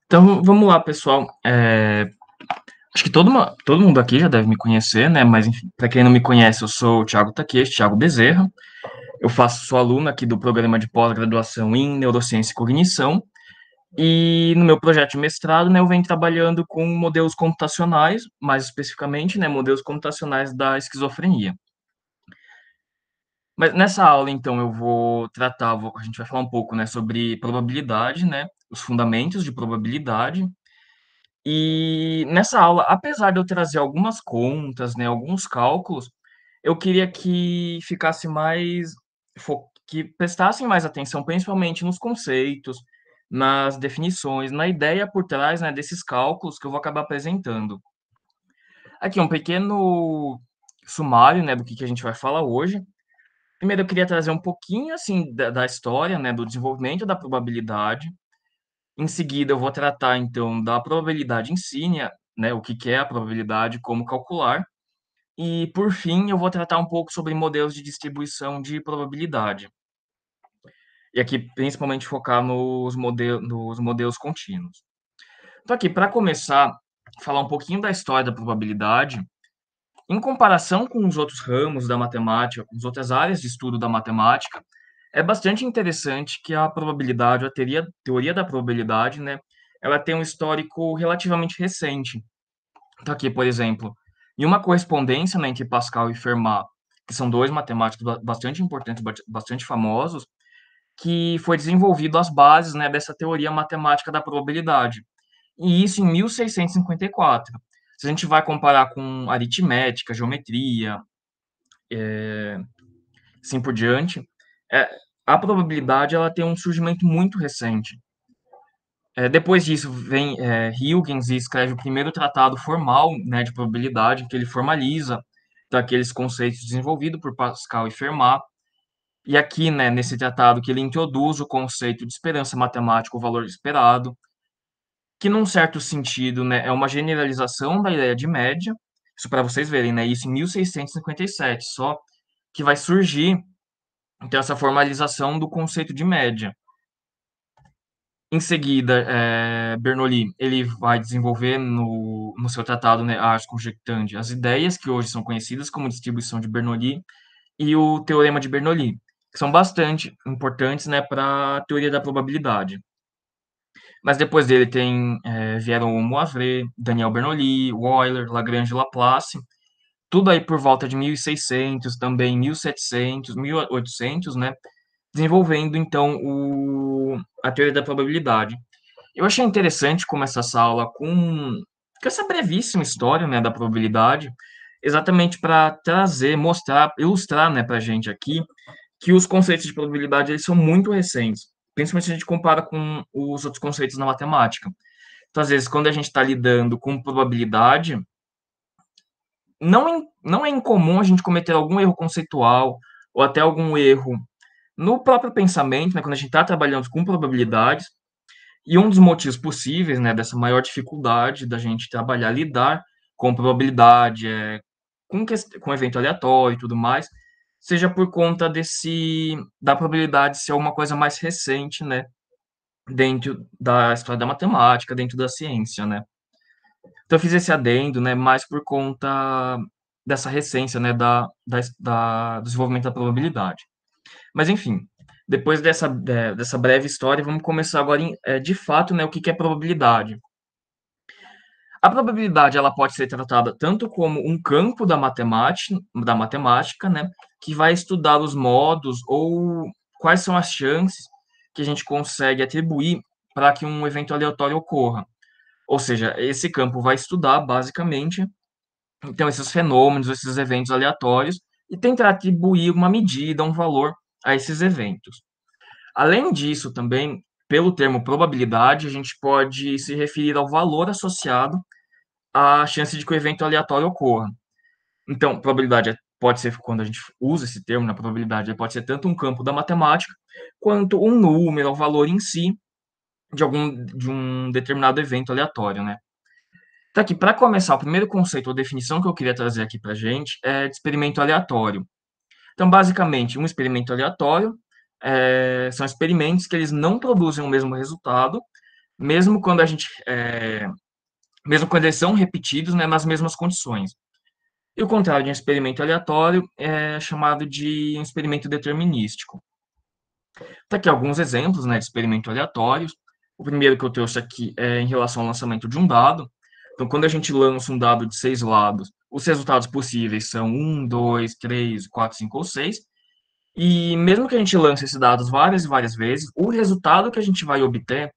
Então, vamos lá, pessoal. Acho que todo mundo aqui já deve me conhecer, né? Mas, enfim, para quem não me conhece, eu sou o Thiago Takeshi, Thiago Bezerra. Sou aluno aqui do programa de pós-graduação em Neurociência e Cognição. E no meu projeto de mestrado, né, eu venho trabalhando com modelos computacionais, mais especificamente, né, modelos computacionais da esquizofrenia. Mas nessa aula, então, a gente vai falar um pouco, né, sobre probabilidade, né, os fundamentos de probabilidade. E nessa aula, apesar de eu trazer algumas contas, né, alguns cálculos, eu queria que ficasse mais que prestassem mais atenção, principalmente nos conceitos, nas definições, na ideia por trás, né, desses cálculos que eu vou acabar apresentando. Aqui um pequeno sumário, né, do que a gente vai falar hoje. Primeiro, eu queria trazer um pouquinho assim da história, né, do desenvolvimento da probabilidade. Em seguida, eu vou tratar, então, da probabilidade em si, né, o que que é a probabilidade, como calcular. E, por fim, eu vou tratar um pouco sobre modelos de distribuição de probabilidade. E aqui, principalmente, focar nos modelos contínuos. Então, aqui, para começar, falar um pouquinho da história da probabilidade. Em comparação com os outros ramos da matemática, com as outras áreas de estudo da matemática, é bastante interessante que a probabilidade, teoria da probabilidade, né, ela tem um histórico relativamente recente. Então, aqui, por exemplo, em uma correspondência, né, entre Pascal e Fermat, que são dois matemáticos bastante importantes, bastante famosos, que foi desenvolvido as bases, né, dessa teoria matemática da probabilidade. E isso em 1654. Se a gente vai comparar com aritmética, geometria, assim por diante, é, a probabilidade ela tem um surgimento muito recente. Depois disso, vem Huygens e escreve o primeiro tratado formal, né, de probabilidade, que ele formaliza daqueles conceitos desenvolvidos por Pascal e Fermat. E aqui, né, nesse tratado, que ele introduz o conceito de esperança matemática, o valor esperado, que num certo sentido, né, é uma generalização da ideia de média. Isso para vocês verem, né, isso em 1657, só que vai surgir então essa formalização do conceito de média. Em seguida, Bernoulli ele vai desenvolver no seu tratado, né, Ars Conjectandi, as ideias que hoje são conhecidas como distribuição de Bernoulli e o teorema de Bernoulli, que são bastante importantes, né, para a teoria da probabilidade. Mas depois dele vieram o Moivre, Daniel Bernoulli, Euler, Lagrange e Laplace, tudo aí por volta de 1600, também 1700, 1800, né, desenvolvendo então a teoria da probabilidade. Eu achei interessante começar essa aula com essa brevíssima história, né, da probabilidade, exatamente para trazer, mostrar, ilustrar, né, para a gente aqui que os conceitos de probabilidade eles são muito recentes, principalmente se a gente compara com os outros conceitos na matemática. Então, às vezes, quando a gente está lidando com probabilidade, não é incomum a gente cometer algum erro conceitual ou até algum erro no próprio pensamento, né, quando a gente está trabalhando com probabilidades. E um dos motivos possíveis, né, dessa maior dificuldade da gente trabalhar, lidar com probabilidade, com evento aleatório e tudo mais, seja por conta da probabilidade ser uma coisa mais recente, né, dentro da história da matemática, dentro da ciência, né. Então eu fiz esse adendo, né, mais por conta dessa recência, né, do desenvolvimento da probabilidade. Mas enfim, depois dessa breve história, vamos começar agora de fato, né, o que que é probabilidade. A probabilidade ela pode ser tratada tanto como um campo da matemática, né, que vai estudar os modos ou quais são as chances que a gente consegue atribuir para que um evento aleatório ocorra. Ou seja, esse campo vai estudar basicamente então esses fenômenos, esses eventos aleatórios e tentar atribuir uma medida, um valor a esses eventos. Além disso, também, pelo termo probabilidade, a gente pode se referir ao valor associado à chance de que o evento aleatório ocorra. Então, probabilidade pode ser, quando a gente usa esse termo na probabilidade, pode ser tanto um campo da matemática, quanto um número, o valor em si de um determinado evento aleatório, né? Então, aqui, para começar, o primeiro conceito ou definição que eu queria trazer aqui para a gente é de experimento aleatório. Então, basicamente, um experimento aleatório são experimentos que eles não produzem o mesmo resultado, mesmo quando a gente, mesmo quando eles são repetidos, né, nas mesmas condições. E o contrário de um experimento aleatório é chamado de um experimento determinístico. Tá aqui alguns exemplos, né, de experimento aleatórios. O primeiro que eu trouxe aqui é em relação ao lançamento de um dado. Então, quando a gente lança um dado de 6 lados, os resultados possíveis são 1, 2, 3, 4, 5 ou 6. E mesmo que a gente lance esses dados várias e várias vezes, o resultado que a gente vai obter,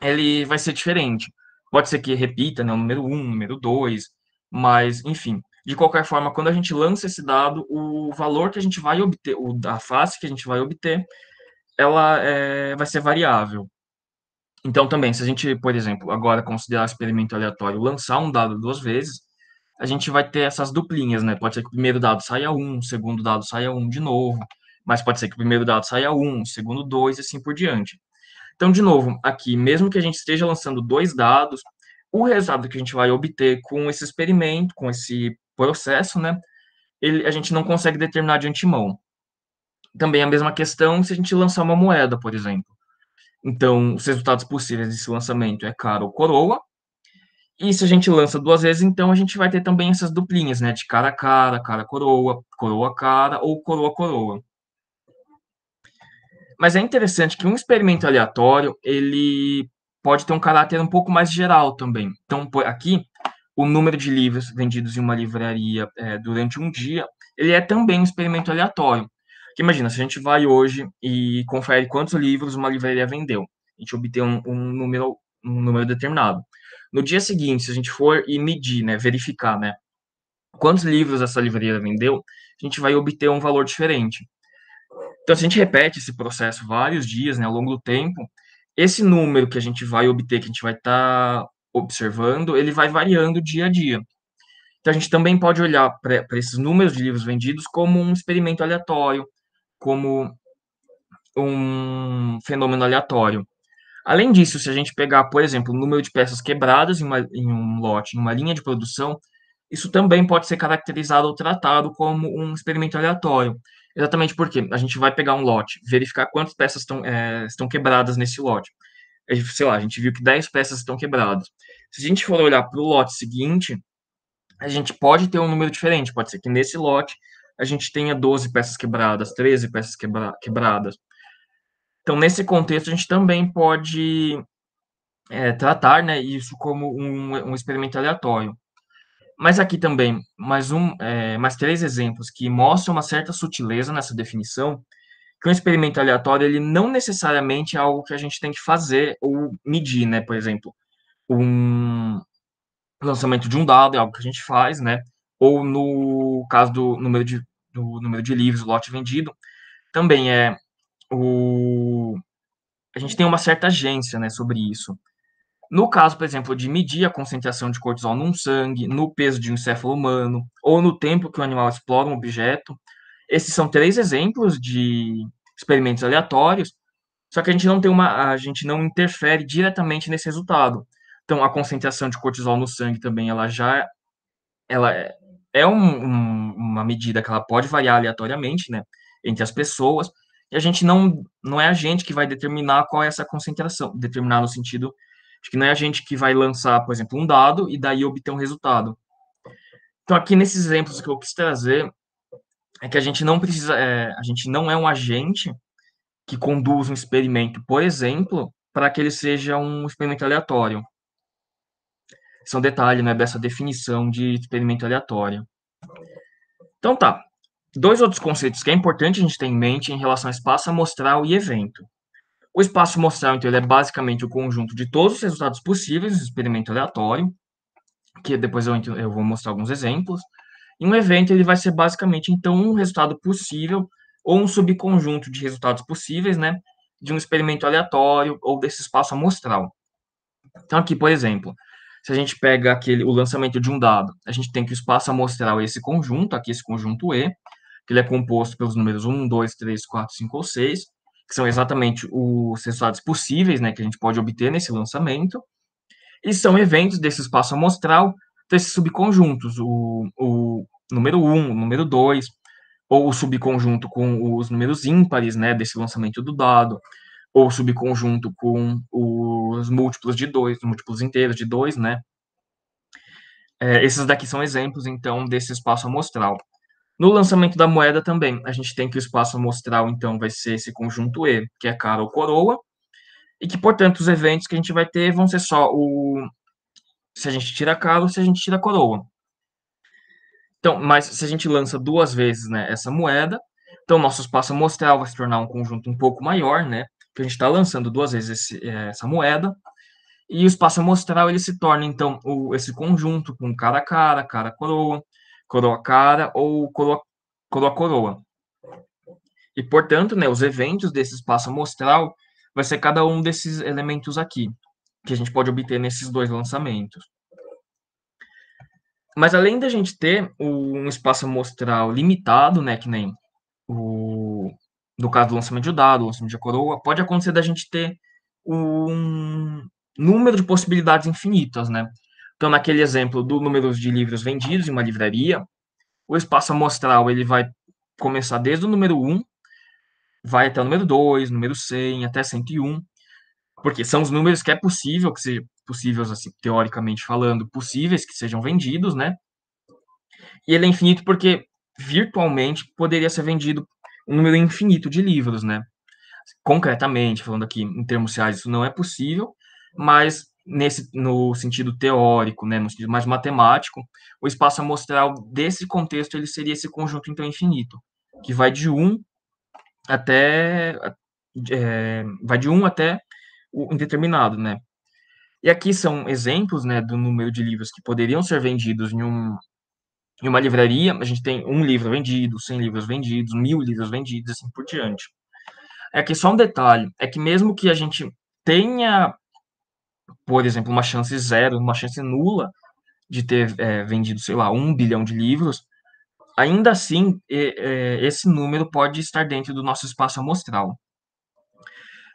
ele vai ser diferente. Pode ser que repita, né, o número 1, o número 2, mas, enfim, de qualquer forma, quando a gente lança esse dado, o valor que a gente vai obter, a face que a gente vai obter, ela vai ser variável. Então, também, se a gente, por exemplo, agora considerar experimento aleatório, lançar um dado duas vezes, a gente vai ter essas duplinhas, né? Pode ser que o primeiro dado saia 1, o segundo dado saia 1 de novo, mas pode ser que o primeiro dado saia 1, o segundo 2 e assim por diante. Então, de novo, aqui, mesmo que a gente esteja lançando dois dados, o resultado que a gente vai obter com esse experimento, com esse processo, né? A gente não consegue determinar de antemão. Também a mesma questão se a gente lançar uma moeda, por exemplo. Então, os resultados possíveis desse lançamento é cara ou coroa. E se a gente lança duas vezes, então a gente vai ter também essas duplinhas, né? De cara coroa cara ou coroa coroa. Mas é interessante que um experimento aleatório, ele pode ter um caráter um pouco mais geral também. Então, aqui, o número de livros vendidos em uma livraria durante um dia, ele é também um experimento aleatório. Porque imagina, se a gente vai hoje e confere quantos livros uma livraria vendeu, a gente obtém um número determinado. No dia seguinte, se a gente for e medir, né, verificar, né, quantos livros essa livraria vendeu, a gente vai obter um valor diferente. Então, se a gente repete esse processo vários dias, né, ao longo do tempo, esse número que a gente vai obter, que a gente vai estar observando, ele vai variando dia a dia. Então, a gente também pode olhar para esses números de livros vendidos como um experimento aleatório, como um fenômeno aleatório. Além disso, se a gente pegar, por exemplo, o número de peças quebradas em um lote, em uma linha de produção, isso também pode ser caracterizado ou tratado como um experimento aleatório. Exatamente porque a gente vai pegar um lote, verificar quantas peças estão quebradas nesse lote. Sei lá, a gente viu que 10 peças estão quebradas. Se a gente for olhar para o lote seguinte, a gente pode ter um número diferente. Pode ser que nesse lote a gente tenha 12 peças quebradas, 13 peças quebradas. Então, nesse contexto, a gente também pode tratar, né, isso como um experimento aleatório. Mas aqui também, mais três exemplos que mostram uma certa sutileza nessa definição, que um experimento aleatório, ele não necessariamente é algo que a gente tem que fazer ou medir, né? Por exemplo, um lançamento de um dado é algo que a gente faz, né? Ou no caso do número de livros, lote vendido, também a gente tem uma certa agência, né, sobre isso. No caso, por exemplo, de medir a concentração de cortisol no sangue, no peso de um encéfalo humano, ou no tempo que o animal explora um objeto, esses são três exemplos de experimentos aleatórios, só que a gente não interfere diretamente nesse resultado. Então, a concentração de cortisol no sangue também, ela é uma medida que ela pode variar aleatoriamente, né, entre as pessoas, e a gente não é a gente que vai determinar qual é essa concentração, determinar no sentido de que não é a gente que vai lançar, por exemplo, um dado e daí obter um resultado. Então, aqui nesses exemplos que eu quis trazer, é que a gente não precisa, a gente não é um agente que conduz um experimento, por exemplo, para que ele seja um experimento aleatório. Esse é um detalhe, né, dessa definição de experimento aleatório. Então tá. Dois outros conceitos que é importante a gente ter em mente em relação ao espaço amostral e evento. O espaço amostral, então, ele é basicamente o conjunto de todos os resultados possíveis do experimento aleatório, que depois eu vou mostrar alguns exemplos. E um evento, ele vai ser basicamente, então, um resultado possível ou um subconjunto de resultados possíveis, né, de um experimento aleatório ou desse espaço amostral. Então, aqui, por exemplo, se a gente pega o lançamento de um dado, a gente tem que o espaço amostral é esse conjunto, aqui esse conjunto E, que ele é composto pelos números 1, 2, 3, 4, 5 ou 6, que são exatamente os resultados possíveis, né, que a gente pode obter nesse lançamento, e são eventos desse espaço amostral desses subconjuntos, o número 1, o número 2, ou o subconjunto com os números ímpares, né, desse lançamento do dado, ou o subconjunto com os múltiplos de 2, os múltiplos inteiros de 2, né? Esses daqui são exemplos, então, desse espaço amostral. No lançamento da moeda também, a gente tem que o espaço amostral, então, vai ser esse conjunto E, que é cara ou coroa, e que, portanto, os eventos que a gente vai ter vão ser só se a gente tira cara ou se a gente tira coroa. Então, mas se a gente lança duas vezes, né, essa moeda, então nosso espaço amostral vai se tornar um conjunto um pouco maior, né? Porque a gente está lançando duas vezes essa moeda, e o espaço amostral ele se torna, então, esse conjunto com cara coroa cara ou coroa coroa. E, portanto, né, os eventos desse espaço amostral vai ser cada um desses elementos aqui, que a gente pode obter nesses dois lançamentos. Mas além da gente ter um espaço amostral limitado, né, que nem no caso do lançamento de dado, lançamento de coroa, pode acontecer da gente ter um número de possibilidades infinitas, né? Então, naquele exemplo do número de livros vendidos em uma livraria, o espaço amostral ele vai começar desde o número 1, vai até o número 2, número 100, até 101, porque são os números que é possível que sejam possíveis, assim, teoricamente falando, possíveis que sejam vendidos, né? E ele é infinito porque virtualmente poderia ser vendido um número infinito de livros, né? Concretamente, falando aqui em termos reais, isso não é possível, mas no sentido teórico, né, no sentido mais matemático, o espaço amostral desse contexto ele seria esse conjunto então infinito, que vai de 1 até vai de 1 até o indeterminado, né? E aqui são exemplos, né, do número de livros que poderiam ser vendidos em uma livraria. A gente tem um livro vendido, 100 livros vendidos, 1000 livros vendidos, assim por diante. É que só um detalhe, é que mesmo que a gente tenha, por exemplo, uma chance zero, uma chance nula de ter vendido, sei lá, 1 bilhão de livros, ainda assim, esse número pode estar dentro do nosso espaço amostral.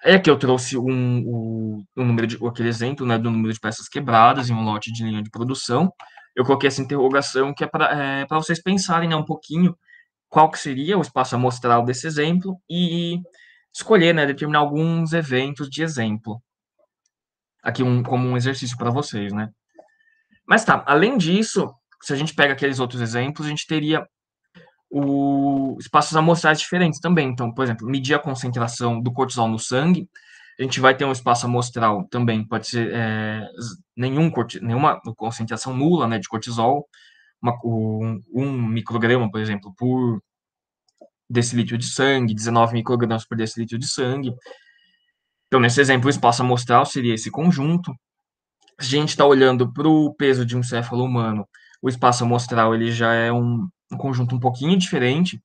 É que eu trouxe o número aquele exemplo, né, do número de peças quebradas em um lote de linha de produção. Eu coloquei essa interrogação que é para vocês pensarem, né, um pouquinho qual que seria o espaço amostral desse exemplo e escolher, né, determinar alguns eventos de exemplo. Aqui como um exercício para vocês, né? Mas tá, além disso, se a gente pega aqueles outros exemplos, a gente teria espaços amostrais diferentes também. Então, por exemplo, medir a concentração do cortisol no sangue, a gente vai ter um espaço amostral também, pode ser nenhuma concentração nula, né, de cortisol, um micrograma, por exemplo, por decilitro de sangue, 19 microgramas por decilitro de sangue. Então, nesse exemplo, o espaço amostral seria esse conjunto. Se a gente está olhando para o peso de um céfalo humano, o espaço amostral ele já é um conjunto um pouquinho diferente,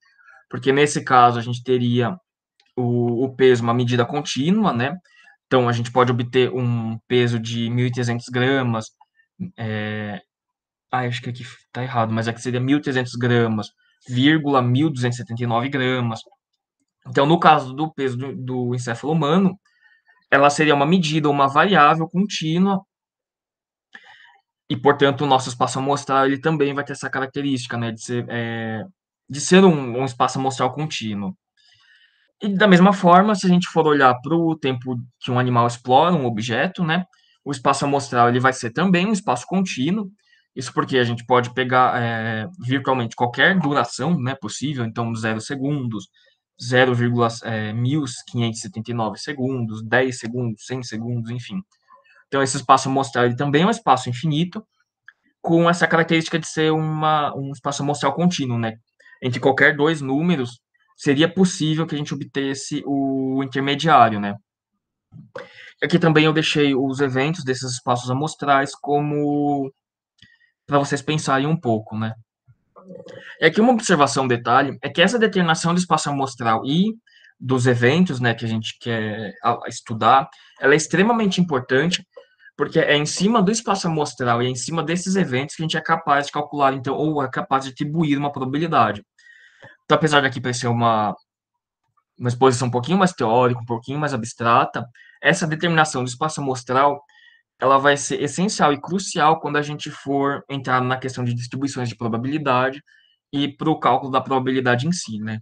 porque nesse caso a gente teria o peso, uma medida contínua, né? Então, a gente pode obter um peso de 1.300 gramas, acho que aqui está errado, mas aqui seria 1.300 gramas, vírgula 1.279 gramas. Então, no caso do peso do encéfalo humano, ela seria uma medida, uma variável contínua, e, portanto, o nosso espaço amostral ele também vai ter essa característica, né, de ser um espaço amostral contínuo. E, da mesma forma, se a gente for olhar para o tempo que um animal explora um objeto, né, o espaço amostral ele vai ser também um espaço contínuo, isso porque a gente pode pegar virtualmente qualquer duração, né, possível, então 0 segundos, 0,1579 segundos, 10 segundos, 100 segundos, enfim. Então, esse espaço amostral ele também é um espaço infinito, com essa característica de ser um espaço amostral contínuo, né? Entre qualquer dois números, seria possível que a gente obtesse o intermediário, né? Aqui também eu deixei os eventos desses espaços amostrais como para vocês pensarem um pouco, né? E aqui uma observação, um detalhe, é que essa determinação do espaço amostral e dos eventos, né, que a gente quer estudar, ela é extremamente importante, porque é em cima do espaço amostral e é em cima desses eventos que a gente é capaz de calcular, então, ou é capaz de atribuir uma probabilidade. Então, apesar daqui parecer uma exposição um pouquinho mais teórica, um pouquinho mais abstrata, essa determinação do espaço amostral, ela vai ser essencial e crucial quando a gente for entrar na questão de distribuições de probabilidade e para o cálculo da probabilidade em si, né?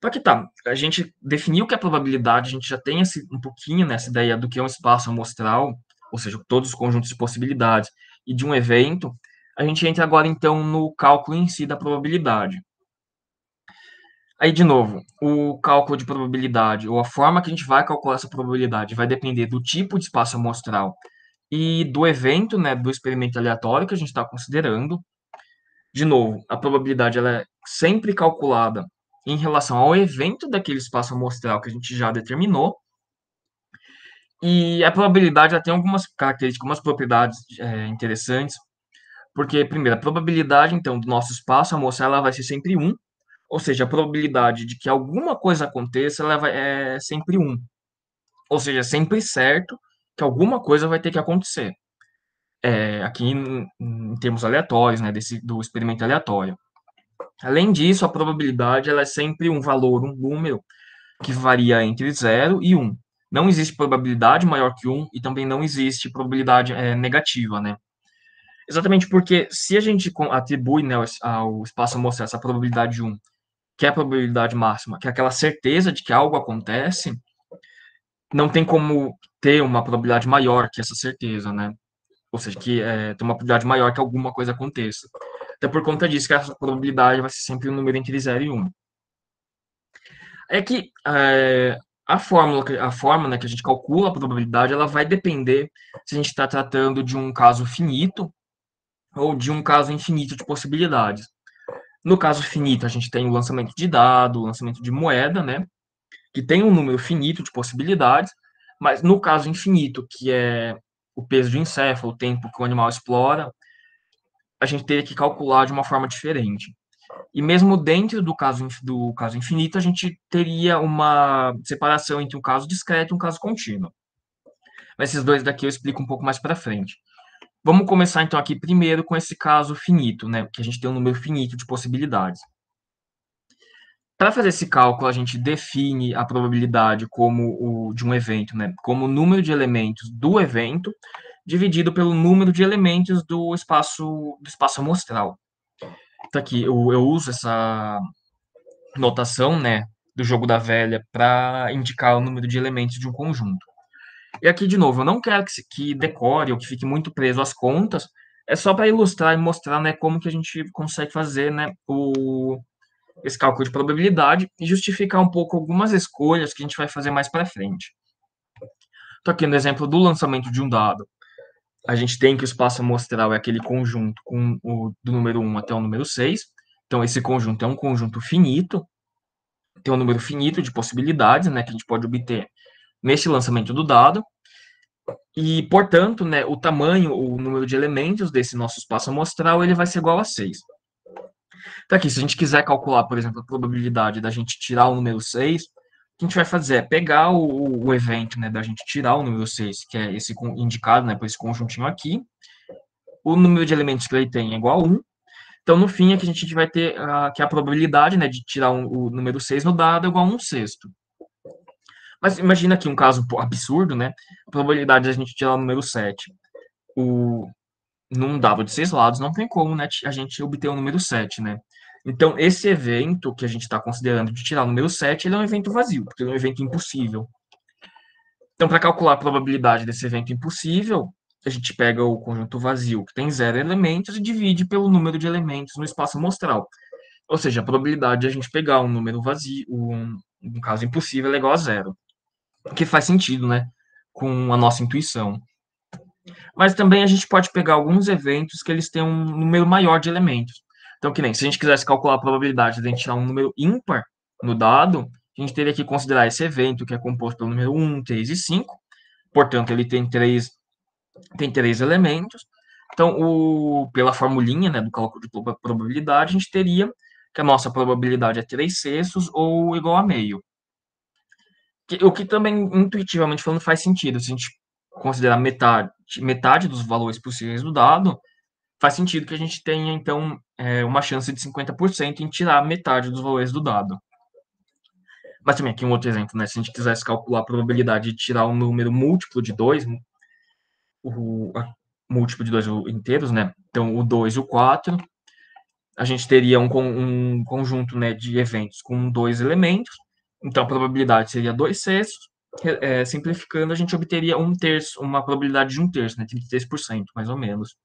Só que tá, a gente definiu que a probabilidade, a gente já tem um pouquinho nessa ideia do que é um espaço amostral, ou seja, todos os conjuntos de possibilidades e de um evento. A gente entra agora então no cálculo em si da probabilidade. Aí, de novo, o cálculo de probabilidade, ou a forma que a gente vai calcular essa probabilidade, vai depender do tipo de espaço amostral e do evento, né, do experimento aleatório que a gente está considerando. De novo, a probabilidade ela é sempre calculada em relação ao evento daquele espaço amostral que a gente já determinou. E a probabilidade ela tem algumas características, algumas propriedades interessantes, porque, primeiro, a probabilidade, então, do nosso espaço amostral ela vai ser sempre 1, ou seja, a probabilidade de que alguma coisa aconteça é sempre 1, ou seja, é sempre certo que alguma coisa vai ter que acontecer. Aqui em termos aleatórios, né, do experimento aleatório. Além disso, a probabilidade ela é sempre um valor, um número, que varia entre 0 e 1. Não existe probabilidade maior que 1 e também não existe probabilidade negativa, né? Exatamente porque se a gente atribui, né, ao espaço amostral essa probabilidade de 1, que é a probabilidade máxima, que é aquela certeza de que algo acontece, não tem como ter uma probabilidade maior que essa certeza, né? Ou seja, que tem uma probabilidade maior que alguma coisa aconteça. Até por conta disso que essa probabilidade vai ser sempre um número entre 0 e 1. É que a forma, né, que a gente calcula a probabilidade, ela vai depender se a gente está tratando de um caso finito ou de um caso infinito de possibilidades. No caso finito, a gente tem o lançamento de dado, o lançamento de moeda, né, que tem um número finito de possibilidades, mas no caso infinito, que é o peso de encéfalo, o tempo que o animal explora, a gente teria que calcular de uma forma diferente. E mesmo dentro do caso infinito, a gente teria uma separação entre um caso discreto e um caso contínuo. Mas esses dois daqui eu explico um pouco mais para frente. Vamos começar então aqui primeiro com esse caso finito, né? Que a gente tem um número finito de possibilidades. Para fazer esse cálculo, a gente define a probabilidade como de um evento, né? Como o número de elementos do evento dividido pelo número de elementos do espaço amostral. Então aqui eu uso essa notação, né, do jogo da velha para indicar o número de elementos de um conjunto. E aqui, de novo, eu não quero que decore ou que fique muito preso às contas, é só para ilustrar e mostrar, né, como que a gente consegue fazer, né, esse cálculo de probabilidade e justificar um pouco algumas escolhas que a gente vai fazer mais para frente. Estou aqui no exemplo do lançamento de um dado. A gente tem que o espaço amostral é aquele conjunto do número 1 até o número 6. Então, esse conjunto é um conjunto finito, tem um número finito de possibilidades, né, que a gente pode obter nesse lançamento do dado, e, portanto, né, o tamanho, o número de elementos desse nosso espaço amostral, ele vai ser igual a 6. Então, aqui, se a gente quiser calcular, por exemplo, a probabilidade da gente tirar o número 6, o que a gente vai fazer é pegar o evento, né, da gente tirar o número 6, que é esse indicado, né, por esse conjuntinho aqui, o número de elementos que ele tem é igual a 1, então, no fim, aqui a gente vai ter que a probabilidade, né, de tirar o número 6 no dado é igual a 1 sexto. Mas imagina aqui um caso absurdo, né? A probabilidade de a gente tirar o número 7. Num dado de 6 lados, não tem como, né, a gente obter o número 7, né? Então, esse evento que a gente está considerando de tirar o número 7, ele é um evento vazio, porque ele é um evento impossível. Então, para calcular a probabilidade desse evento impossível, a gente pega o conjunto vazio, que tem 0 elementos, e divide pelo número de elementos no espaço amostral. Ou seja, a probabilidade de a gente pegar um número vazio, um caso impossível, é igual a 0. Que faz sentido, né? Com a nossa intuição. Mas também a gente pode pegar alguns eventos que eles têm um número maior de elementos. Então, que nem se a gente quisesse calcular a probabilidade de a gente tirar um número ímpar no dado, a gente teria que considerar esse evento, que é composto pelo número 1, 3 e 5. Portanto, ele tem três elementos. Então, pela formulinha, né, do cálculo de probabilidade, a gente teria que a nossa probabilidade é 3 sextos ou igual a meio. O que também, intuitivamente falando, faz sentido. Se a gente considerar metade dos valores possíveis do dado, faz sentido que a gente tenha, então, uma chance de 50% em tirar metade dos valores do dado. Mas também aqui um outro exemplo, né? Se a gente quisesse calcular a probabilidade de tirar um número múltiplo de 2, múltiplo de 2 inteiros, né? Então, o 2 e o 4, a gente teria um conjunto, né, de eventos com dois elementos, então a probabilidade seria 2/6, simplificando, a gente obteria um terço, uma probabilidade de um terço, né, 33%, mais ou menos,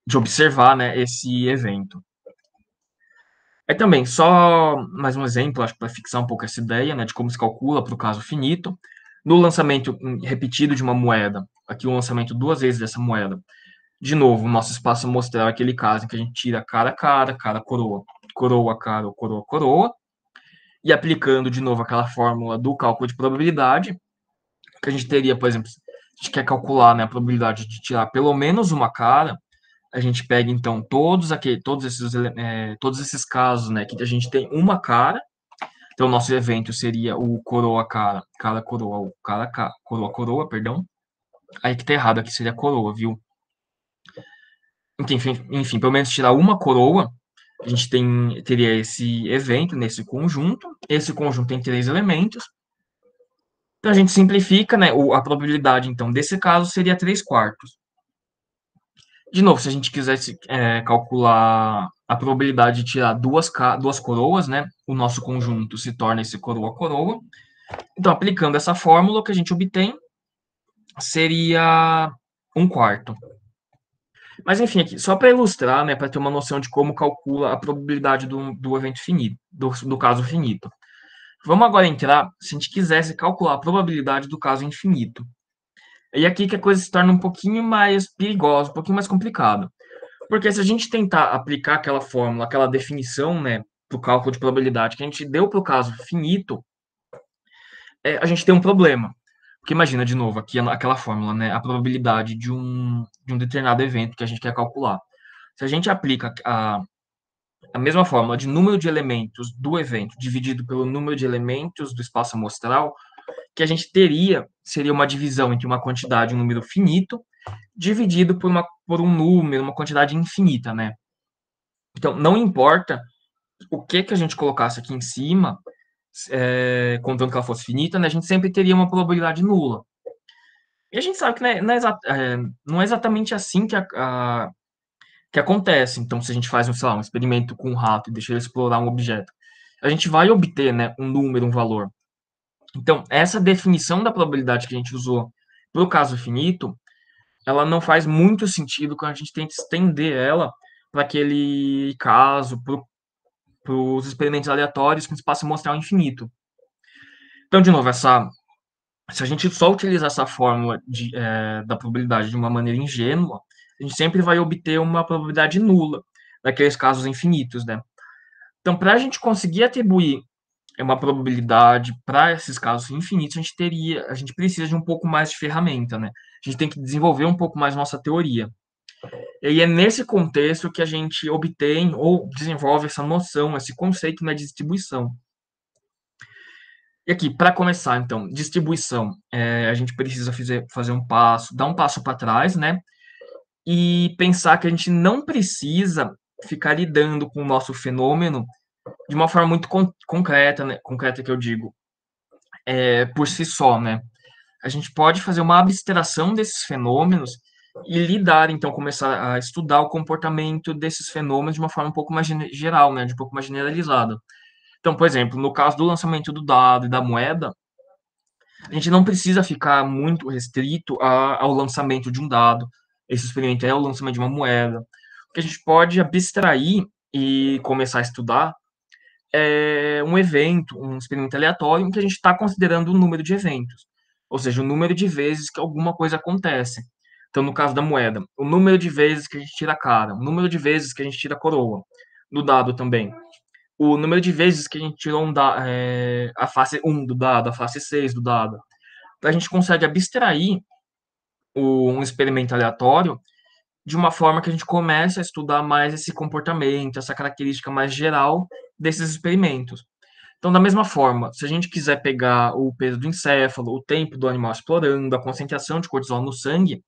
de observar, né, esse evento. Aí também, só mais um exemplo, acho que para fixar um pouco essa ideia, né, de como se calcula para o caso finito. No lançamento repetido de uma moeda, aqui o lançamento duas vezes dessa moeda, de novo, o nosso espaço amostral é aquele caso em que a gente tira cara, coroa, coroa, cara, coroa, coroa, e aplicando de novo aquela fórmula do cálculo de probabilidade, que a gente teria, por exemplo, se a gente quer calcular, né, a probabilidade de tirar pelo menos uma cara, a gente pega então todos esses casos, né, que a gente tem uma cara. Então, o nosso evento seria o coroa cara, cara coroa, o cara coroa coroa, perdão. Aí que tá errado aqui seria coroa, viu? Enfim, pelo menos tirar uma coroa, a gente teria esse evento nesse conjunto. Esse conjunto tem três elementos. Então, a gente simplifica, né? A probabilidade, então, desse caso seria 3/4. De novo, se a gente quisesse calcular a probabilidade de tirar duas coroas, né? O nosso conjunto se torna esse coroa-coroa. Então, aplicando essa fórmula, o que a gente obtém seria 1/4. Mas, enfim, aqui, só para ilustrar, né, para ter uma noção de como calcula a probabilidade do evento finito, do caso finito. Vamos agora entrar, se a gente quisesse calcular a probabilidade do caso infinito. E aqui que a coisa se torna um pouquinho mais perigosa, um pouquinho mais complicada. Porque se a gente tentar aplicar aquela fórmula, aquela definição, né, para o cálculo de probabilidade que a gente deu para o caso finito, a gente tem um problema. Porque imagina, de novo, aqui aquela fórmula, né, a probabilidade de um determinado evento que a gente quer calcular. Se a gente aplica a mesma fórmula de número de elementos do evento dividido pelo número de elementos do espaço amostral, que a gente teria seria uma divisão entre uma quantidade, um número finito, dividido por um número, uma quantidade infinita, né? Então, não importa o que a gente colocasse aqui em cima, contando que ela fosse finita, né, a gente sempre teria uma probabilidade nula. E a gente sabe que não é exatamente assim que acontece. Então, se a gente faz, sei lá, um experimento com um rato e deixa ele explorar um objeto, a gente vai obter, né, um número, um valor. Então, essa definição da probabilidade que a gente usou para o caso finito, ela não faz muito sentido quando a gente tenta estender ela para aquele caso, para os experimentos aleatórios com espaço amostral infinito. Então, de novo, se a gente só utilizar essa fórmula da probabilidade de uma maneira ingênua, a gente sempre vai obter uma probabilidade nula naqueles casos infinitos, né? Então, para a gente conseguir atribuir uma probabilidade para esses casos infinitos, a gente precisa de um pouco mais de ferramenta, né? A gente tem que desenvolver um pouco mais nossa teoria. E aí é nesse contexto que a gente obtém ou desenvolve essa noção, esse conceito, né, de distribuição. E aqui, para começar, então, distribuição, a gente precisa dar um passo para trás, né? E pensar que a gente não precisa ficar lidando com o nosso fenômeno de uma forma muito concreta, né? Concreta que eu digo, por si só, né? A gente pode fazer uma abstração desses fenômenos e lidar, então, começar a estudar o comportamento desses fenômenos de uma forma um pouco mais geral, né? De um pouco mais generalizada. Então, por exemplo, no caso do lançamento do dado e da moeda, a gente não precisa ficar muito restrito ao lançamento de um dado. Esse experimento é o lançamento de uma moeda. O que a gente pode abstrair e começar a estudar é um evento, um experimento aleatório, em que a gente está considerando o número de eventos, ou seja, o número de vezes que alguma coisa acontece. Então, no caso da moeda, o número de vezes que a gente tira a cara, o número de vezes que a gente tira a coroa. No dado também, o número de vezes que a gente tirou a face 1 do dado, a face 6 do dado. Então, a gente consegue abstrair um experimento aleatório de uma forma que a gente comece a estudar mais esse comportamento, essa característica mais geral desses experimentos. Então, da mesma forma, se a gente quiser pegar o peso do encéfalo, o tempo do animal explorando, a concentração de cortisol no sangue,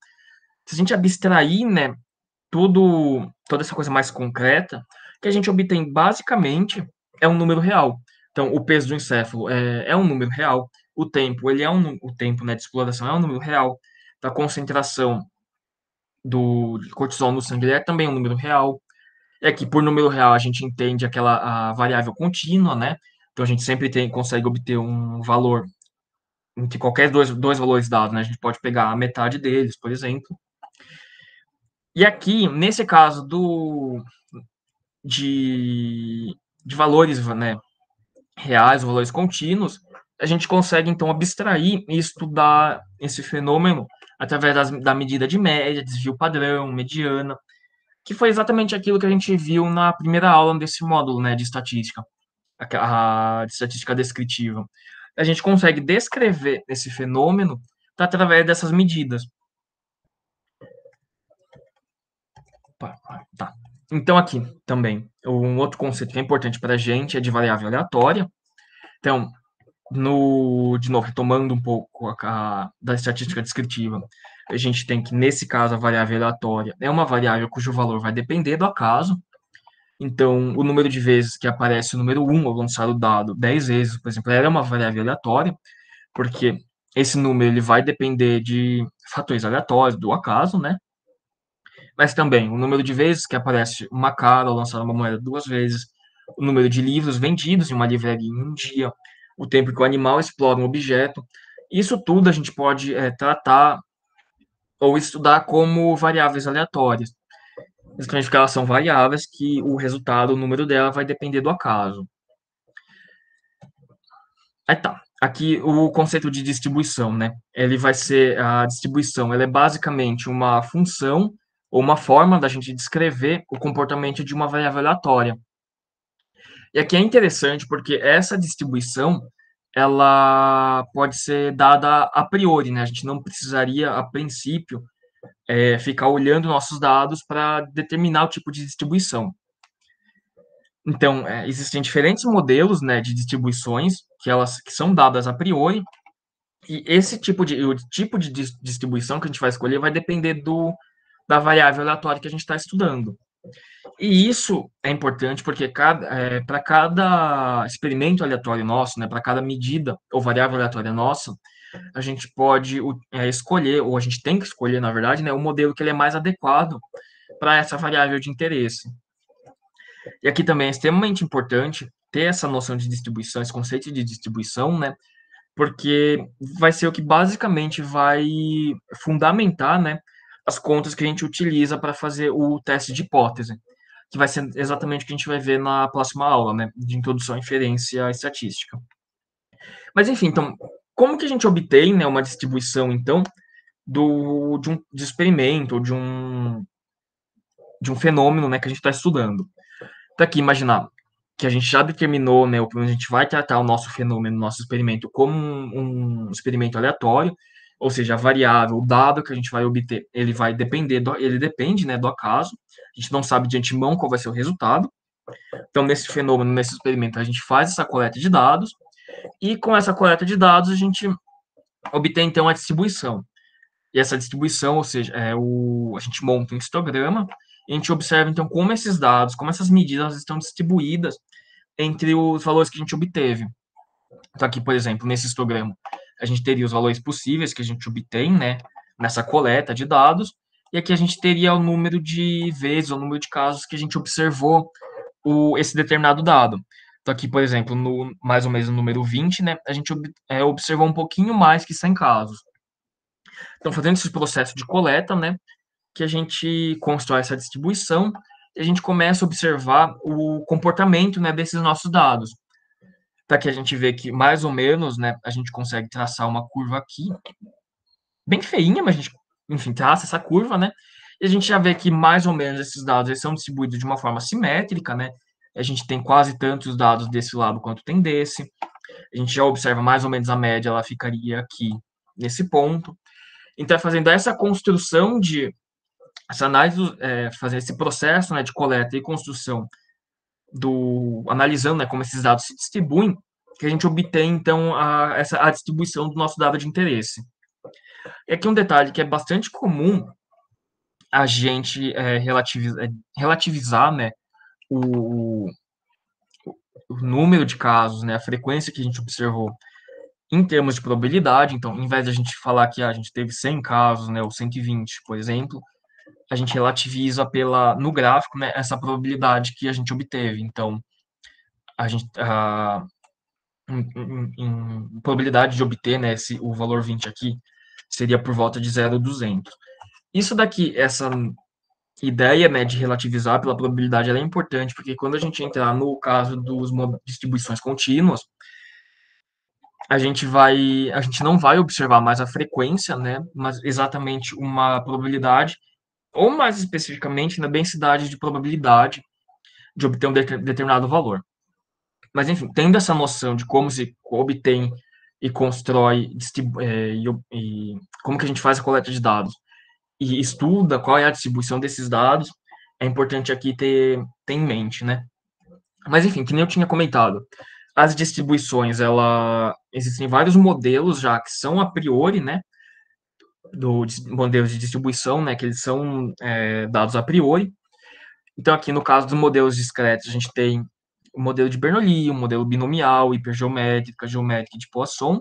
se a gente abstrair, né, toda essa coisa mais concreta, que a gente obtém basicamente é um número real. Então, o peso do encéfalo é um número real, o tempo, né, de exploração é um número real, a concentração do cortisol no sangue é também um número real. É que por número real a gente entende aquela a variável contínua, né? Então a gente sempre consegue obter um valor entre qualquer dois valores dados, né? A gente pode pegar a metade deles, por exemplo. E aqui, nesse caso de, de valores, né, reais, valores contínuos, a gente consegue então abstrair e estudar esse fenômeno através da medida de média, desvio padrão, mediana, que foi exatamente aquilo que a gente viu na primeira aula desse módulo, né, de estatística, de estatística descritiva. A gente consegue descrever esse fenômeno através dessas medidas. Tá. Então, aqui também, um outro conceito que é importante para a gente é de variável aleatória. Então, de novo, retomando um pouco da estatística descritiva, a gente tem que, nesse caso, a variável aleatória é uma variável cujo valor vai depender do acaso. Então, o número de vezes que aparece o número 1 ao lançar o dado 10 vezes, por exemplo, ela é uma variável aleatória, porque esse número ele vai depender de fatores aleatórios, do acaso, né? Mas também o número de vezes que aparece uma cara ou lançar uma moeda 2 vezes, o número de livros vendidos em uma livraria em um dia, o tempo que o animal explora um objeto. Isso tudo a gente pode tratar ou estudar como variáveis aleatórias. Exatamente porque elas são variáveis que o resultado, o número dela, vai depender do acaso. Aí tá. Aqui o conceito de distribuição, né? Ele vai ser a distribuição, ela é basicamente uma função ou uma forma da gente descrever o comportamento de uma variável aleatória. E aqui é interessante porque essa distribuição ela pode ser dada a priori, né? A gente não precisaria, a princípio, ficar olhando nossos dados para determinar o tipo de distribuição. Então, existem diferentes modelos, né, de distribuições que são dadas a priori, e o tipo de distribuição que a gente vai escolher vai depender da variável aleatória que a gente está estudando. E isso é importante porque para cada experimento aleatório nosso, né, para cada medida ou variável aleatória nossa, a gente pode escolher, ou a gente tem que escolher, na verdade, né, o modelo que ele é mais adequado para essa variável de interesse. E aqui também é extremamente importante ter essa noção de distribuição, esse conceito de distribuição, né, porque vai ser o que basicamente vai fundamentar, né, as contas que a gente utiliza para fazer o teste de hipótese, que vai ser exatamente o que a gente vai ver na próxima aula, né, de introdução à inferência estatística. Mas enfim, então, como que a gente obtém, né, uma distribuição, então, de experimento, ou de um fenômeno, né, que a gente está estudando? Então, aqui, imaginar que a gente já determinou, né, a gente vai tratar o nosso fenômeno, o nosso experimento, como um experimento aleatório, ou seja, a variável, o dado que a gente vai obter, ele depende, né, do acaso. A gente não sabe de antemão qual vai ser o resultado. Então, nesse fenômeno, nesse experimento, a gente faz essa coleta de dados, e com essa coleta de dados, a gente obtém, então, a distribuição. E essa distribuição, ou seja, a gente monta um histograma, e a gente observa, então, como esses dados, como essas medidas estão distribuídas entre os valores que a gente obteve. Então, aqui, por exemplo, nesse histograma, a gente teria os valores possíveis que a gente obtém, né, nessa coleta de dados, e aqui a gente teria o número de vezes, o número de casos que a gente observou esse determinado dado. Então, aqui, por exemplo, mais ou menos no número 20, né, a gente observou um pouquinho mais que 100 casos. Então, fazendo esse processo de coleta, né, que a gente constrói essa distribuição e a gente começa a observar o comportamento, né, desses nossos dados. Para que a gente vê que, mais ou menos, né, a gente consegue traçar uma curva aqui, bem feinha, mas a gente, enfim, traça essa curva, né? E a gente já vê que, mais ou menos, esses dados eles são distribuídos de uma forma simétrica, né? A gente tem quase tantos dados desse lado quanto tem desse. A gente já observa mais ou menos a média, ela ficaria aqui nesse ponto. Então, fazendo essa construção essa análise, fazer esse processo, né, de coleta e construção analisando, né, como esses dados se distribuem, que a gente obtém, então, a distribuição do nosso dado de interesse. E aqui um detalhe que é bastante comum a gente relativizar, né, o, o número de casos, né, a frequência que a gente observou em termos de probabilidade. Então, em vez de a gente falar que a gente teve 100 casos, né, ou 120, por exemplo, a gente relativiza no gráfico, né, essa probabilidade que a gente obteve. Então, a gente, em probabilidade de obter, né, o valor 20 aqui, seria por volta de 0,200. Isso daqui, essa ideia, né, de relativizar pela probabilidade, ela é importante, porque quando a gente entrar no caso dos distribuições contínuas, a gente não vai observar mais a frequência, né, mas exatamente uma probabilidade, ou mais especificamente na densidade de probabilidade de obter um determinado valor. Mas, enfim, tendo essa noção de como se obtém e constrói e como que a gente faz a coleta de dados e estuda qual é a distribuição desses dados, é importante aqui ter em mente, né? Mas, enfim, que nem eu tinha comentado, as distribuições, existem vários modelos já que são a priori, né, modelos de distribuição, né, que eles são dados a priori. Então, aqui no caso dos modelos discretos, a gente tem o modelo de Bernoulli, o modelo binomial, hipergeométrica, geométrica e de Poisson.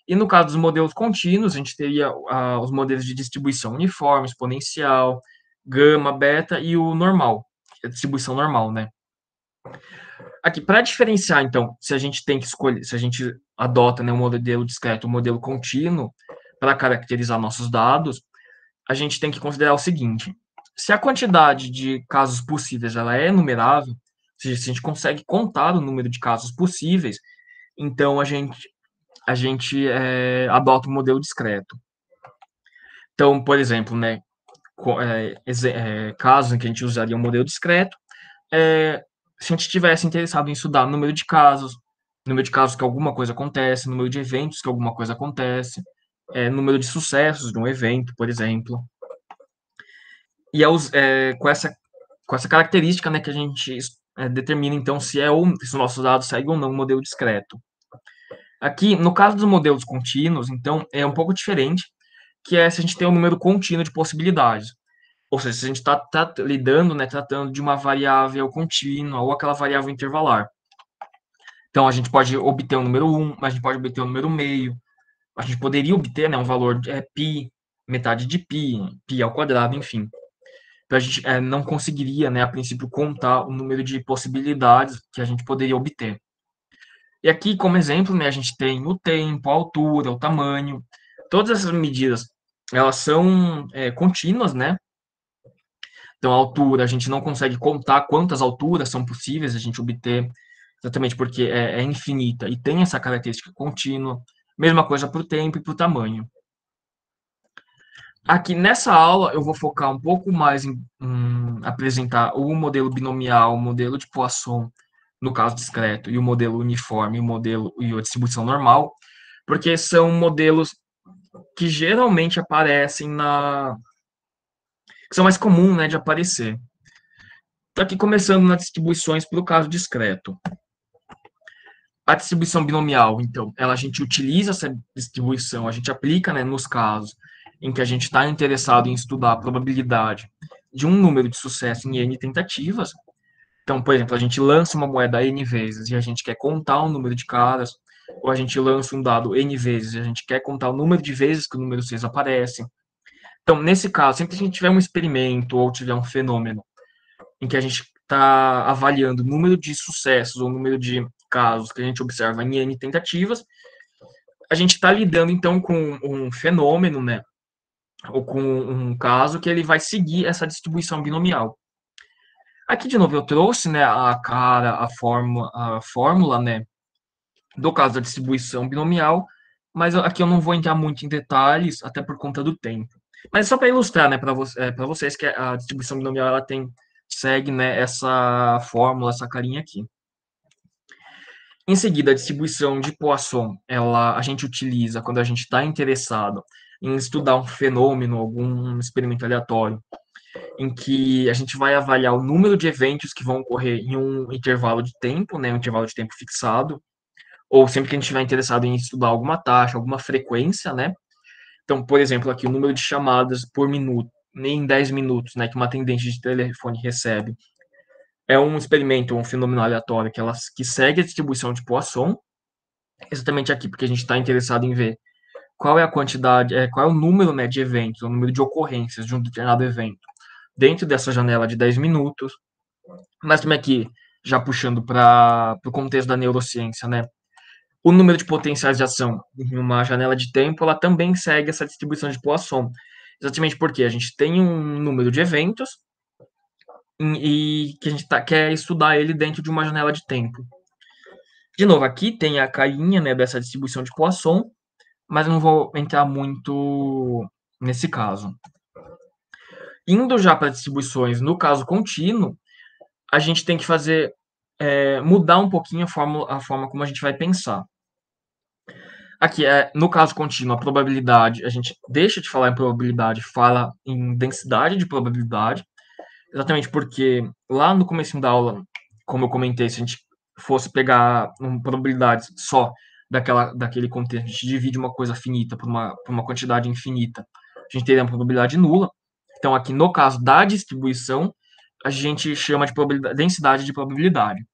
E no caso dos modelos contínuos, a gente teria os modelos de distribuição uniforme, exponencial, gama, beta e o normal, a distribuição normal, né? Aqui, para diferenciar, então, se a gente tem que escolher, se a gente adota, né, um modelo discreto, um modelo contínuo, para caracterizar nossos dados, a gente tem que considerar o seguinte: se a quantidade de casos possíveis ela é numerável, ou seja, se a gente consegue contar o número de casos possíveis, então a gente adota o modelo discreto. Então, por exemplo, né, casos em que a gente usaria um modelo discreto, se a gente tivesse interessado em estudar número de casos que alguma coisa acontece, número de eventos que alguma coisa acontece, número de sucessos de um evento, por exemplo. E com essa característica, né, que a gente determina, então, se o nosso dado segue ou não o modelo discreto. Aqui, no caso dos modelos contínuos, então, é um pouco diferente, que é se a gente tem um número contínuo de possibilidades. Ou seja, se a gente está lidando, né, tratando de uma variável contínua ou aquela variável intervalar. Então, a gente pode obter um número 1, mas a gente pode obter um número meio. A gente poderia obter, né, um valor de π, metade de π ao quadrado, enfim. Então, a gente não conseguiria, né, a princípio, contar o número de possibilidades que a gente poderia obter. E aqui, como exemplo, né, a gente tem o tempo, a altura, o tamanho. Todas essas medidas, elas são contínuas, né? Então, a altura, a gente não consegue contar quantas alturas são possíveis a gente obter, exatamente porque é infinita e tem essa característica contínua. Mesma coisa para o tempo e para o tamanho. Aqui nessa aula eu vou focar um pouco mais em apresentar o modelo binomial, o modelo de Poisson, no caso discreto, e o modelo uniforme, e a distribuição normal, porque são modelos que geralmente aparecem que são mais comuns, né, de aparecer. Estou aqui começando nas distribuições para o caso discreto. A distribuição binomial, então, a gente utiliza essa distribuição, a gente aplica, né, nos casos em que a gente está interessado em estudar a probabilidade de um número de sucesso em N tentativas. Então, por exemplo, a gente lança uma moeda N vezes e a gente quer contar o número de caras, ou a gente lança um dado N vezes e a gente quer contar o número de vezes que o número 6 aparece. Então, nesse caso, sempre que a gente tiver um experimento ou tiver um fenômeno em que a gente está avaliando o número de sucessos ou o número de casos que a gente observa em N tentativas, a gente está lidando, então, com um fenômeno, né, ou com um caso que ele vai seguir essa distribuição binomial. Aqui, de novo, eu trouxe, né, a fórmula, né, do caso da distribuição binomial, mas aqui eu não vou entrar muito em detalhes, até por conta do tempo. Mas só para ilustrar, né, para vocês que a distribuição binomial ela segue, né, essa fórmula, essa carinha aqui. Em seguida, a distribuição de Poisson, a gente utiliza quando a gente está interessado em estudar um fenômeno, algum experimento aleatório, em que a gente vai avaliar o número de eventos que vão ocorrer em um intervalo de tempo, né, um intervalo de tempo fixado, ou sempre que a gente estiver interessado em estudar alguma taxa, alguma frequência, né? Então, por exemplo, aqui o número de chamadas por minuto, em 10 minutos, né, que uma atendente de telefone recebe, é um experimento, um fenômeno aleatório que segue a distribuição de Poisson, exatamente aqui, porque a gente está interessado em ver qual é a quantidade, qual é o número, né, de eventos, o número de ocorrências de um determinado evento dentro dessa janela de 10 minutos, mas também aqui, já puxando para o contexto da neurociência, né? O número de potenciais de ação em uma janela de tempo, ela também segue essa distribuição de Poisson. Exatamente porque a gente tem um número de eventos e que a gente quer estudar ele dentro de uma janela de tempo. De novo, aqui tem a carinha, né, dessa distribuição de Poisson, mas não vou entrar muito nesse caso. Indo já para distribuições no caso contínuo, a gente tem que fazer mudar um pouquinho a forma como a gente vai pensar. Aqui, no caso contínuo, a probabilidade, a gente deixa de falar em probabilidade, fala em densidade de probabilidade, exatamente porque lá no começo da aula, como eu comentei, se a gente fosse pegar uma probabilidade só daquele contexto, a gente divide uma coisa finita por uma quantidade infinita, a gente teria uma probabilidade nula. Então, aqui no caso da distribuição, a gente chama de densidade de probabilidade.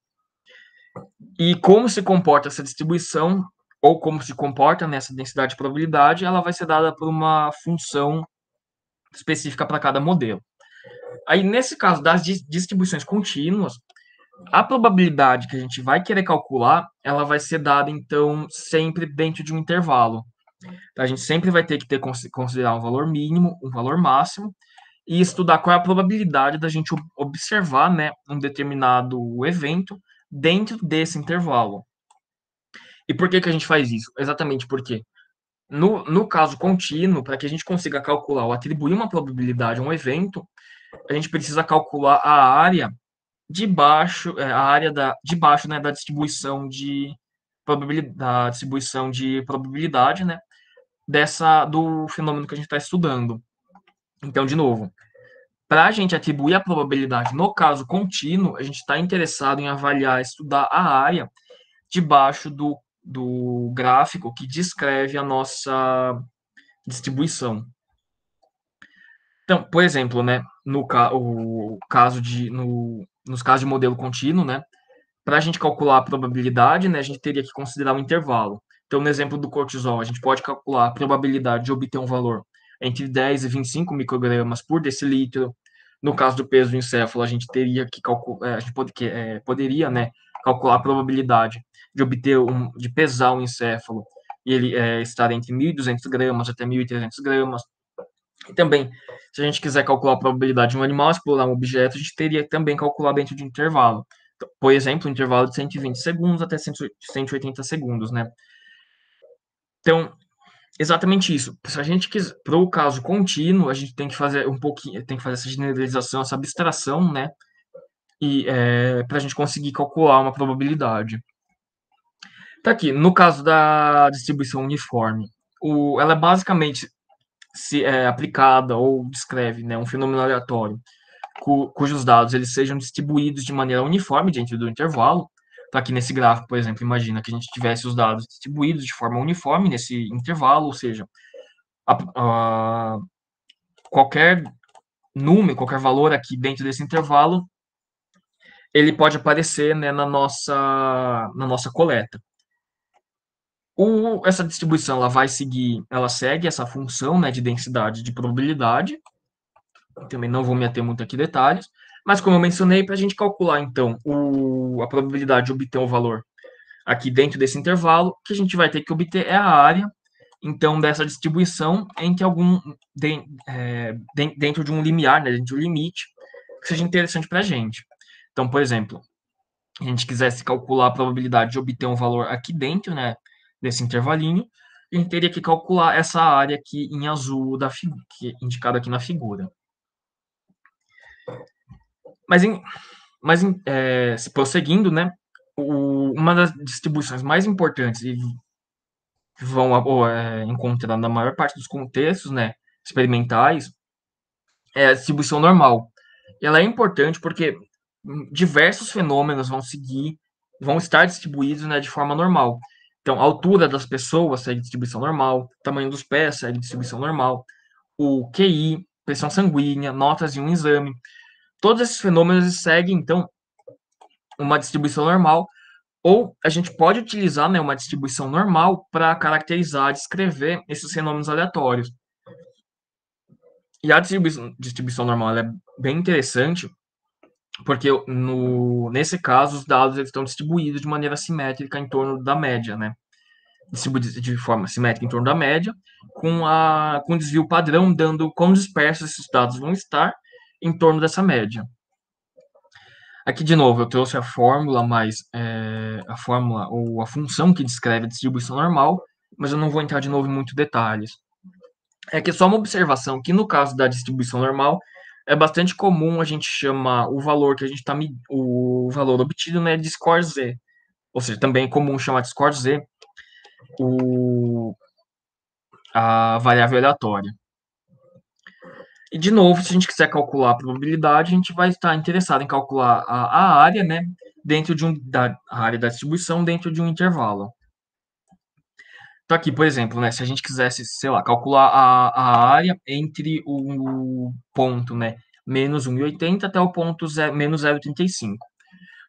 E como se comporta essa distribuição, ou como se comporta nessa densidade de probabilidade, ela vai ser dada por uma função específica para cada modelo. Aí, nesse caso das distribuições contínuas, a probabilidade que a gente vai querer calcular, ela vai ser dada, então, sempre dentro de um intervalo. Então, a gente sempre vai ter que considerar um valor mínimo, um valor máximo, e estudar qual é a probabilidade da gente observar, né, um determinado evento dentro desse intervalo. E por que a gente faz isso? Exatamente porque, no caso contínuo, para que a gente consiga calcular ou atribuir uma probabilidade a um evento, a gente precisa calcular a área de baixo, de baixo, né, da distribuição de probabilidade, né, do fenômeno que a gente está estudando. Então, de novo, para a gente atribuir a probabilidade no caso contínuo, a gente está interessado em avaliar, estudar a área debaixo do gráfico que descreve a nossa distribuição. Então, por exemplo, né, nos casos de modelo contínuo, né, para a gente calcular a probabilidade, né, a gente teria que considerar um intervalo. Então, no exemplo do cortisol, a gente pode calcular a probabilidade de obter um valor entre 10 e 25 microgramas por decilitro. No caso do peso do encéfalo, a gente teria que calcular, a gente poderia, né, calcular a probabilidade de de pesar um encéfalo e ele estar entre 1.200 gramas até 1.300 gramas. E também, se a gente quiser calcular a probabilidade de um animal explorar um objeto, a gente teria que também calcular dentro de um intervalo. Então, por exemplo, um intervalo de 120 segundos até 180 segundos, né? Então, exatamente isso. Se a gente quiser, para o caso contínuo, a gente tem que fazer tem que fazer essa generalização, essa abstração, né? E para a gente conseguir calcular uma probabilidade. Tá aqui, no caso da distribuição uniforme, ela é basicamente aplicada ou descreve, né, um fenômeno aleatório cujos dados eles sejam distribuídos de maneira uniforme dentro do intervalo. Tá aqui nesse gráfico, por exemplo, imagina que a gente tivesse os dados distribuídos de forma uniforme nesse intervalo, ou seja, qualquer número, qualquer valor aqui dentro desse intervalo, ele pode aparecer, né, na nossa coleta. Essa distribuição ela segue essa função, né, de densidade de probabilidade. Também não vou me ater muito aqui em detalhes, mas como eu mencionei, para a gente calcular então a probabilidade de obter um valor aqui dentro desse intervalo, o que a gente vai ter que obter é a área então dessa distribuição entre dentro de um limiar, né, dentro de um limite que seja interessante para a gente. Então, por exemplo, se a gente quisesse calcular a probabilidade de obter um valor aqui dentro, né, desse intervalinho, a gente teria que calcular essa área aqui em azul que é indicada aqui na figura. Se prosseguindo, né, uma das distribuições mais importantes e vão encontrar na maior parte dos contextos, né, experimentais, é a distribuição normal. Ela é importante porque diversos fenômenos vão estar distribuídos, né, de forma normal. Então, a altura das pessoas segue distribuição normal, tamanho dos pés segue distribuição normal, o QI, pressão sanguínea, notas de um exame, todos esses fenômenos seguem, então, uma distribuição normal, ou a gente pode utilizar, né, uma distribuição normal para caracterizar, descrever esses fenômenos aleatórios. E a distribuição normal ela é bem interessante, porque nesse caso os dados eles estão distribuídos de maneira simétrica em torno da média, né? Distribuídos de forma simétrica em torno da média, com desvio padrão, dando quão dispersos esses dados vão estar em torno dessa média. Aqui, de novo, eu trouxe a fórmula, a fórmula ou a função que descreve a distribuição normal, mas eu não vou entrar de novo em muitos detalhes. É que só uma observação que no caso da distribuição normal é bastante comum a gente chamar o valor que a gente está o valor obtido, né, de score z. Ou seja, também é comum chamar de score z a variável aleatória. E de novo, se a gente quiser calcular a probabilidade, a gente vai estar interessado em calcular a área, né, dentro da área da distribuição dentro de um intervalo. Então aqui, por exemplo, né, se a gente quisesse, sei lá, calcular a área entre o ponto, né, menos 1,80 até o ponto menos 0,35.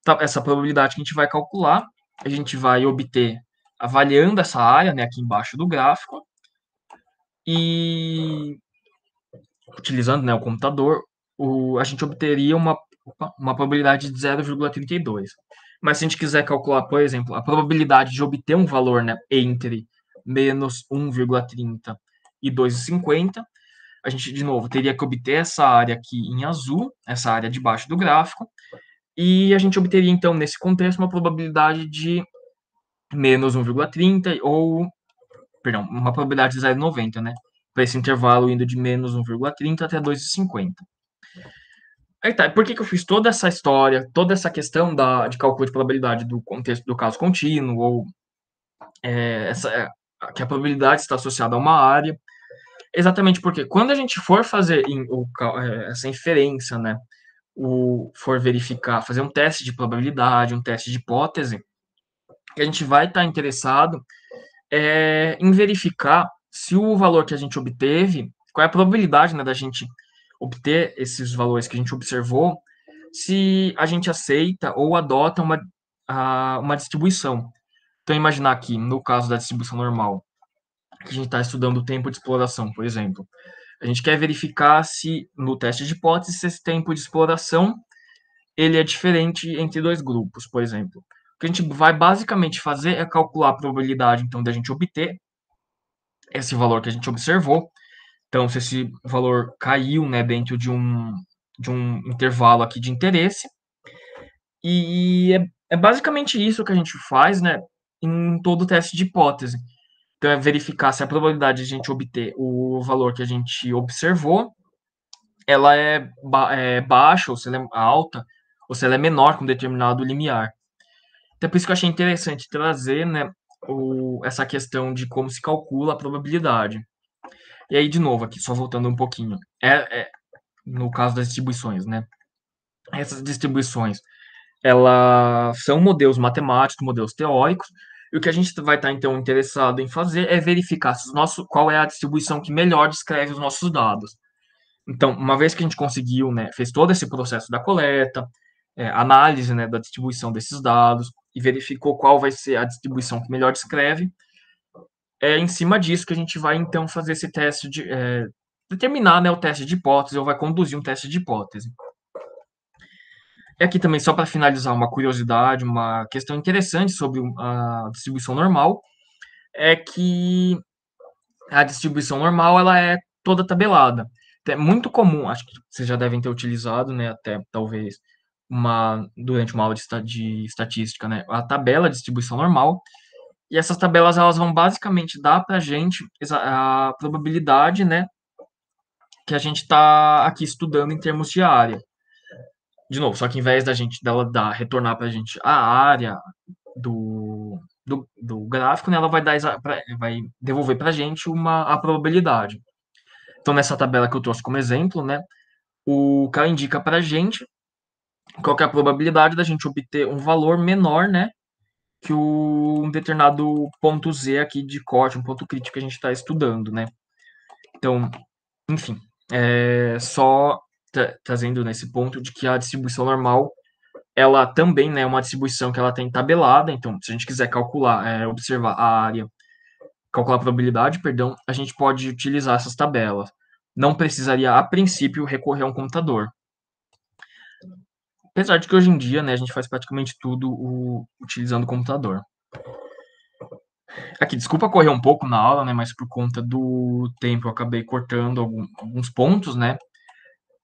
Então, essa probabilidade que a gente vai calcular, a gente vai obter avaliando essa área, né, aqui embaixo do gráfico, e utilizando, né, o computador, a gente obteria uma probabilidade de 0,32. Mas se a gente quiser calcular, por exemplo, a probabilidade de obter um valor, né, entre menos 1,30 e 2,50, a gente, de novo, teria que obter essa área aqui em azul, essa área de baixo do gráfico, e a gente obteria, então, nesse contexto, uma probabilidade de menos 1,30 ou, perdão, uma probabilidade de 0,90, né? Para esse intervalo indo de menos 1,30 até 2,50. Aí tá, por que eu fiz toda essa história, toda essa questão de cálculo de probabilidade do contexto do caso contínuo, ou que a probabilidade está associada a uma área? Exatamente porque quando a gente for fazer essa inferência, né, for verificar, fazer um teste de probabilidade, um teste de hipótese, que a gente vai estar interessado em verificar se o valor que a gente obteve, qual é a probabilidade, né, da gente obter esses valores que a gente observou, se a gente aceita ou adota uma distribuição. Então, imaginar aqui, no caso da distribuição normal, que a gente está estudando o tempo de exploração, por exemplo. A gente quer verificar se, no teste de hipótese, se esse tempo de exploração ele é diferente entre dois grupos, por exemplo. O que a gente vai basicamente fazer é calcular a probabilidade, então, da gente obter esse valor que a gente observou. Então, se esse valor caiu, né, dentro de um intervalo aqui de interesse. E é basicamente isso que a gente faz, né, em todo teste de hipótese. Então, é verificar se a probabilidade de a gente obter o valor que a gente observou, ela é baixa, ou se ela é alta, ou se ela é menor com determinado limiar. Então, é por isso que eu achei interessante trazer, né, essa questão de como se calcula a probabilidade. E aí, de novo, aqui, só voltando um pouquinho. No caso das distribuições, né? Essas distribuições, elas são modelos matemáticos, modelos teóricos, e o que a gente vai estar, então, interessado em fazer é verificar qual é a distribuição que melhor descreve os nossos dados. Então, uma vez que a gente conseguiu, né, fez todo esse processo da coleta, análise, né, da distribuição desses dados, e verificou qual vai ser a distribuição que melhor descreve, é em cima disso que a gente vai, então, fazer esse teste determinar, né, o teste de hipótese, ou vai conduzir um teste de hipótese. E aqui também, só para finalizar, uma curiosidade, uma questão interessante sobre a distribuição normal, é que a distribuição normal ela é toda tabelada. Então, é muito comum, acho que vocês já devem ter utilizado, né, até talvez durante uma aula de estatística, né, a tabela de distribuição normal. E essas tabelas elas vão basicamente dar para a gente a probabilidade, né, que a gente está aqui estudando em termos de área. De novo, só que em vez dela retornar para a gente a área do gráfico, né, ela vai devolver para a gente a probabilidade. Então, nessa tabela que eu trouxe como exemplo, né, o cara indica para a gente qual que é a probabilidade da gente obter um valor menor, né, que um determinado ponto Z aqui de corte, um ponto crítico que a gente está estudando, né. Então, enfim, só trazendo nesse ponto de que a distribuição normal ela também, né, é uma distribuição que ela tem tabelada, então se a gente quiser calcular, observar a área, calcular a probabilidade, perdão, a gente pode utilizar essas tabelas. não precisaria, a princípio, recorrer a um computador. Apesar de que hoje em dia, né, a gente faz praticamente tudo utilizando o computador. Aqui, desculpa correr um pouco na aula, né, mas por conta do tempo eu acabei cortando alguns pontos, né.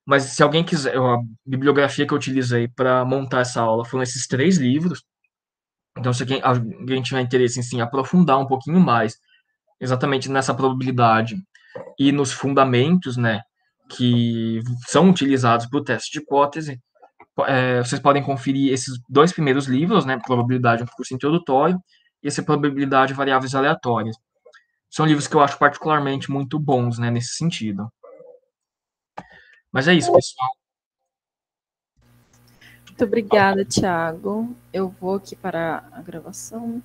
Mas se alguém quiser, a bibliografia que eu utilizei para montar essa aula foram esses 3 livros. Então, se alguém tiver interesse em sim, aprofundar um pouquinho mais exatamente nessa probabilidade e nos fundamentos, né, que são utilizados para o teste de hipótese, vocês podem conferir esses 2 primeiros livros, né, Probabilidade, um curso introdutório, e esse Probabilidade e Variáveis Aleatórias. São livros que eu acho particularmente muito bons, né, nesse sentido. Mas é isso, pessoal. Muito obrigada, Thiago. Eu vou aqui para a gravação.